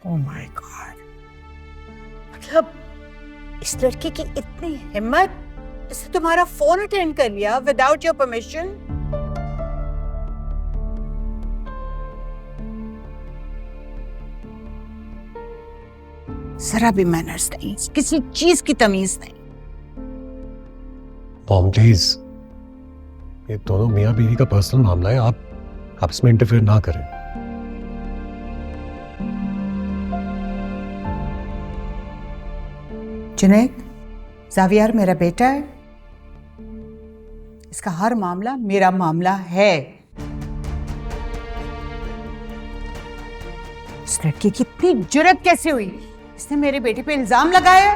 Oh my God, मतलब इस लड़की की इतनी हिम्मत, इसने तुम्हारा फोन अटेंड कर लिया विदाउट योर परमिशन। जरा भी मैनर्स नहीं, किसी चीज की तमीज नहीं। मॉम प्लीज, ये दोनों मियां बीवी का पर्सनल मामला है, आप इसमें इंटरफेयर ना करें। जुनैद, जावियर मेरा बेटा है, इसका हर मामला मेरा मामला है। इस लड़की की इतनी जुर्रत कैसे हुई, इसने मेरे बेटे पे इल्जाम लगाया।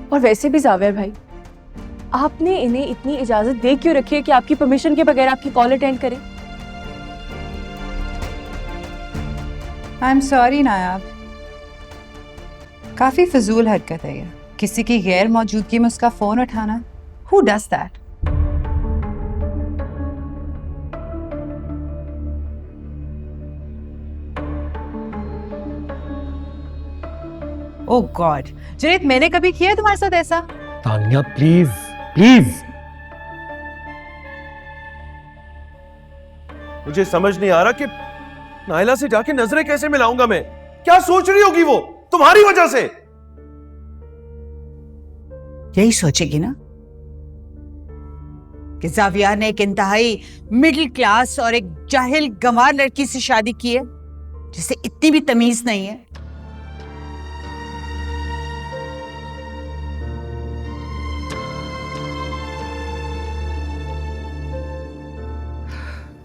और वैसे भी जावेर भाई, आपने इन्हें इतनी इजाजत दे क्यों रखी है कि आपकी परमिशन के बगैर आपकी कॉल अटेंड करें? आई एम सॉरी नायाब, काफी फजूल हरकत है ये, किसी की गैर मौजूदगी में उसका फोन उठाना। Who does that? Oh God, Junaid मैंने कभी किया है तुम्हारे साथ ऐसा? Tania please please. मुझे समझ नहीं आ रहा कि नाइला से जाके नजरें कैसे मिलाऊंगा मैं। क्या सोच रही होगी वो तुम्हारी वजह से? यही सोचेगी ना कि जाविया ने एक इंतहाई मिडिल क्लास और एक जाहिल गंवार लड़की से शादी की है जिसे इतनी भी तमीज नहीं है।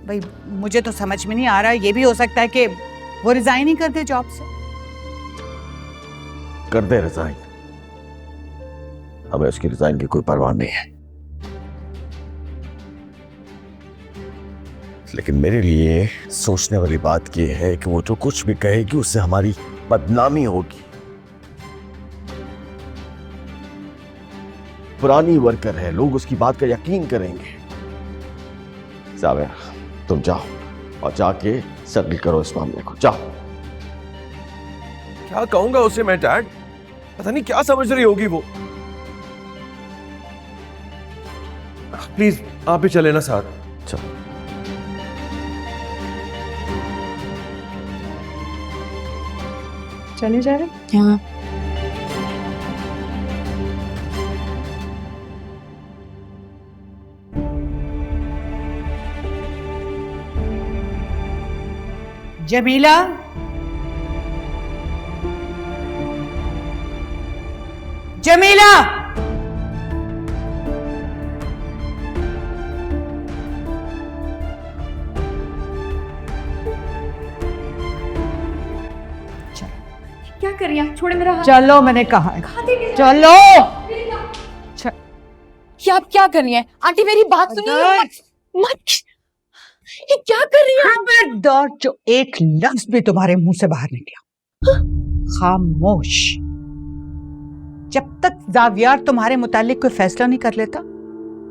भाई मुझे तो समझ में नहीं आ रहा, ये भी हो सकता है कि वो रिजाइन ही कर दे जॉब से। कर दे रिजाइन, हमें उसकी रिजाइन की कोई परवाह नहीं है, लेकिन मेरे लिए सोचने वाली बात यह है कि वो जो कुछ भी कहेगी उससे हमारी बदनामी होगी। पुरानी वर्कर है, लोग उसकी बात का यकीन करेंगे। जावेर, तुम जाओ और जाके सेटल करो इस मामले को, जाओ। क्या कहूंगा उसे मैं डैड, पता नहीं क्या समझ रही होगी वो। प्लीज आप भी चले ना साथ। चलो। चले जा रहे? हाँ। जमीला, जमीला, क्या कर रही हैं? छोड़े मेरा हाथ। चलो मैंने कहा है, कहाँ देंगे? चलो। ये आप क्या कर रही हैं? आंटी मेरी बात सुनिए। मत, ये क्या कर रही हैं? खबरदार जो एक लफ्ज भी तुम्हारे मुंह से बाहर निकला, खामोश। जब तक जावियार तुम्हारे मुतालिक कोई फैसला नहीं कर लेता,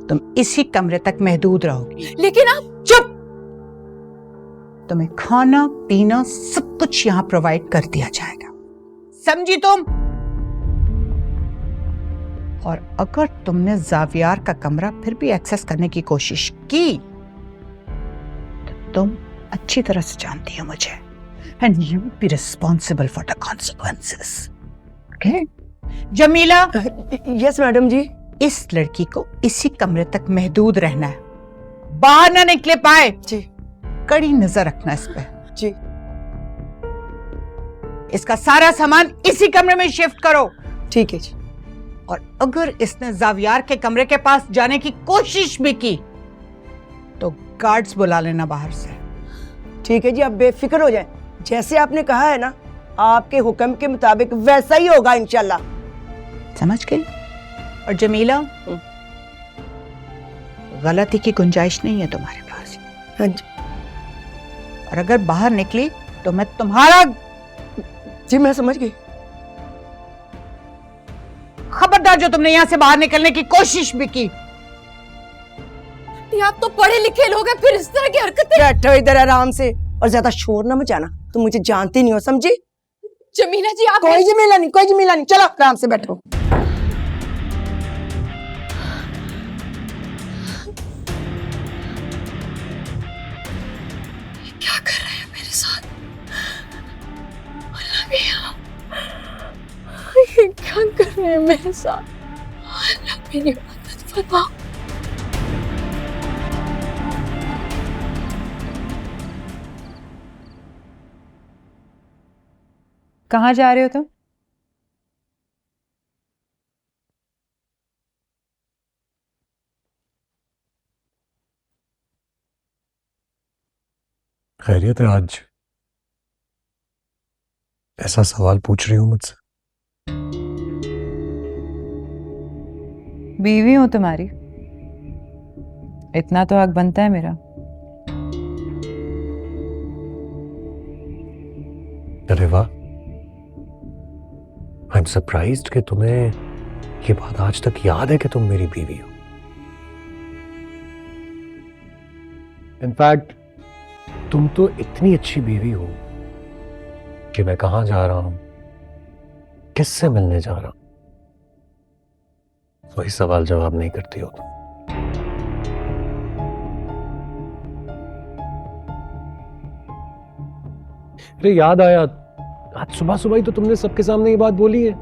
तुम इसी कमरे तक महदूद रहोगी। लेकिन आप चुप। तुम्हें खाना पीना सब कुछ यहां प्रोवाइड कर दिया जाएगा, समझी तुम? और अगर तुमने जावियार का कमरा फिर भी एक्सेस करने की कोशिश की तो तुम अच्छी तरह से जानती हो मुझे, and you be responsible for the consequences. Okay Jamila? Yes madam ji. इस लड़की को इसी कमरे तक महदूद रहना है, बाहर ना निकले पाए जी। कड़ी नजर रखना इस पे जी। इसका सारा सामान इसी कमरे में शिफ्ट करो। ठीक है जी। और अगर इसने जावियार के कमरे के पास जाने की कोशिश भी की तो गार्ड्स बुला लेना बाहर से। ठीक है जी, आप बेफिक्र हो जाएं, जैसे आपने कहा है ना, आपके हुक्म के मुताबिक वैसा ही होगा इंशाल्लाह। समझ गई? और जमीला, गलती की गुंजाइश नहीं है तुम्हारे पास। हाँ जी। और अगर बाहर निकली तो मैं तुम्हारा। जी मैं समझ गई। खबरदार जो तुमने यहां से बाहर निकलने की कोशिश भी की आंटी आप तो पढ़े लिखे लोग हैं, फिर इस तरह की हरकतें। बैठो इधर आराम से और ज्यादा शोर ना मचाना, तुम मुझे जानती नहीं हो, समझी? जमीला जी आप कोई जमीला नहीं, कोई जमीला नहीं, चलो आराम से बैठो। क्या कर रहे हैं मेरे साथ? अल्लाह मियां, ये क्या कर रहे हैं मेरे साथ? अल्लाह मेरी मदद फरमा। कहाँ जा रहे हो तुम? खैरियत है? आज ऐसा सवाल पूछ रही हूँ मुझसे। बीवी हूं तुम्हारी, इतना तो हक बनता है मेरा। अरे वाह, आई एम सरप्राइज्ड कि तुम्हें ये बात आज तक याद है कि तुम मेरी बीवी हो। इनफैक्ट तुम तो इतनी अच्छी बीवी हो कि मैं कहां जा रहा हूं, किससे मिलने जा रहा हूं, वही सवाल जवाब नहीं करती हो तुम। अरे याद आया, आज सुबह सुबह ही तो तुमने सबके सामने ये बात बोली है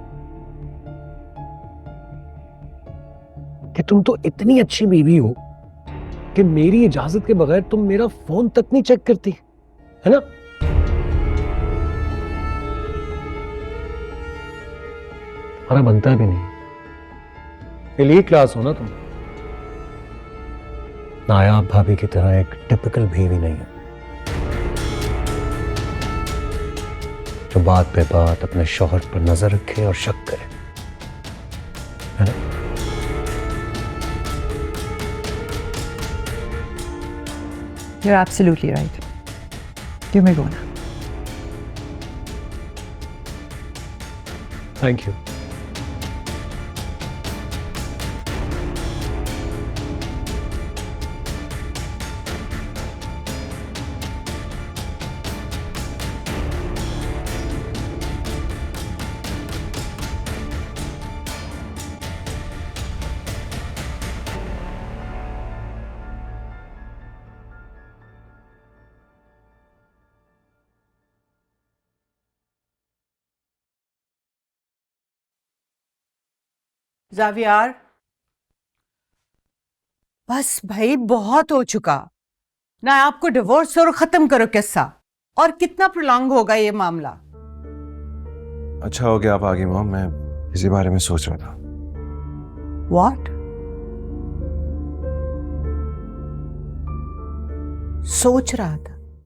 कि तुम तो इतनी अच्छी बीवी हो कि मेरी इजाजत के बगैर तुम मेरा फोन तक नहीं चेक करती, है ना? हमारा बनता भी नहीं। एलीट क्लास हो ना तुम, नायाब भाभी की तरह एक टिपिकल बीवी नहीं है जो बात पे बात अपने शौहर पर नजर रखे और शक करे, है ना? You're absolutely right. You may go now. Thank you. Zaviyar, बस भाई बहुत हो चुका ना, आपको डिवोर्स और खत्म करो किस्सा। और कितना प्रोलॉन्ग होगा ये मामला? अच्छा हो गया आप आ गई मॉम, मैं इसी बारे में सोच रहा था। व्हाट? सोच रहा था?